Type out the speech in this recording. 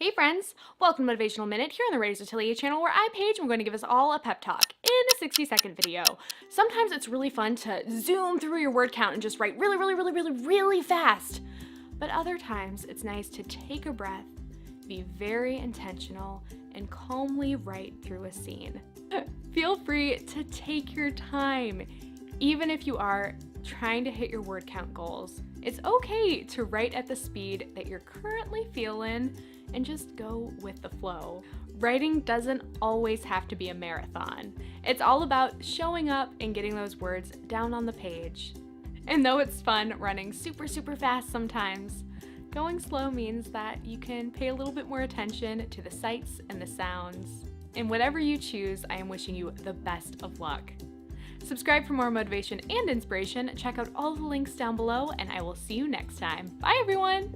Hey friends, welcome to Motivational Minute here on the Raise Atelier channel where I, Paige, am going to give us all a pep talk in a 60-second video. Sometimes it's really fun to zoom through your word count and just write really fast. But other times it's nice to take a breath, be very intentional, and calmly write through a scene. Feel free to take your time, even if you are trying to hit your word count goals. It's okay to write at the speed that you're currently feeling and just go with the flow. Writing doesn't always have to be a marathon. It's all about showing up and getting those words down on the page. And though it's fun running super fast sometimes, going slow means that you can pay a little bit more attention to the sights and the sounds. And whatever you choose, I am wishing you the best of luck. Subscribe for more motivation and inspiration. Check out all the links down below, and I will see you next time. Bye, everyone!